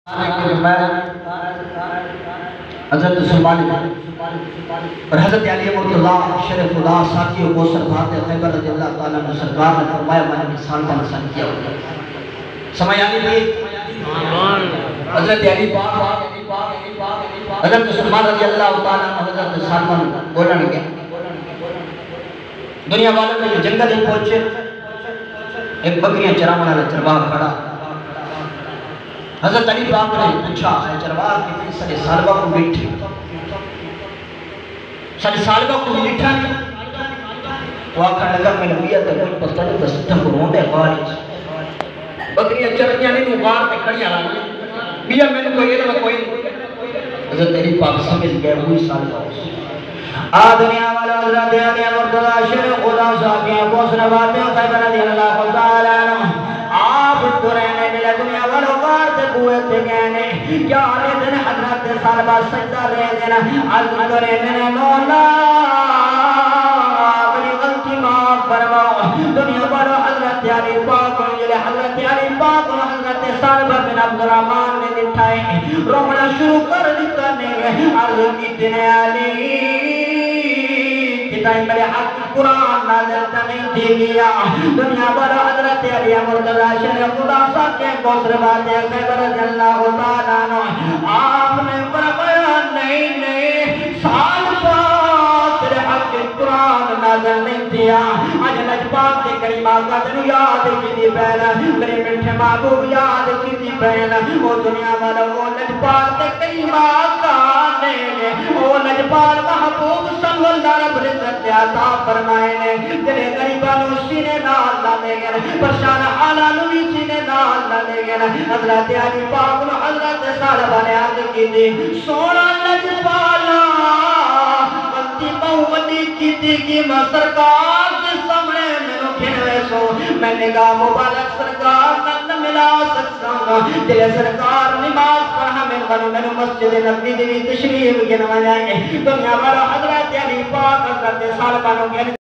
حضرت سلمان اور حضرت علی مرتضیٰ شرف خدا ساتھی و کوثر بھاتے خیبر رضی اللہ تعالیٰ عنہ سرکار نے فرمایا میں نے انسان کا نسل کیا ہوگا سمجھانی بھی حضرت علی پاک حضرت سلمان رضی اللہ تعالیٰ عنہ حضرت سلمان بولن گیا دنیا والوں میں جو جنگل ہی پہنچے ایک بکریاں چراؤں والا چرواہ کھڑا حضرت علی پاک نے پوچھا ہے چرواہ کی سالے سالبہ کو میٹھی سالے سالبہ کو میٹھا نہیں وہ آکھا لگا میں نبیت ہے کچھ پتہ نہیں بسطہ کو روندے غارج بکریاں چرنیاں نہیں وہ غار پہ کھڑی آرہا بیا میں نے کوئی علم کوئی حضرت علی پاک سمجھ گئے وہی سالبہ دنیا والا حضرت علی مرتضیٰ شرف خدا صاحبیاں بوسن باتیں خیبر رضی اللہ تعالیٰ عنہ آپ تو رہنے ملے دنیا والوں غار سے کوئے تھے گہنے کیا آنے دن حضرت صالبہ سجدہ رہ دینا عزم کرے میرے مولا اپنی غلطی معاف فرماؤ دنیا والوں حضرت علی پاک حضرت علی پاک حضرت صالبہ بن عبدالرحمن نے دٹھائے رومنا شروع کر دیتا نہیں عزم اتنے علی میرے حق قرآن نازل نہیں تھی گیا دنیا پر حضرت علی مرتضیٰ شرف خدا صاحب کے کوثر باتیں خیبر رضی اللہ تعالیٰ عنہ آپ نے فرمایا نہیں سال پاک تیرے حق قرآن نازل نہیں دیا آج نجبات کے کریم آقا تنو یاد کی دی بہن میرے مٹھے محبوب یاد کی دی بہن وہ دنیا والا وہ نجبات کے کریم آقا نے وہ نجبات محبوب صلی اللہ رب العزت عطا فرمائے نے تیرے غریبانو سینے نال لے گئے پرشان حالانو بھی سینے نال لے گئے حضرت علی پاک نے حضرت صالبہ نے عرض کی دی سونا نجبالا غلطی بہودی کی دی کی میں سرکار کے سامنے میں گھنوے سو میں نگاہ مبارک سرکار نہ ملا سکتا دل سرکار نماز پڑھا میں مسجد نبی دی تشریف گنوا جائیں دنیا والا حضرت علی پاک حضرت صالبہ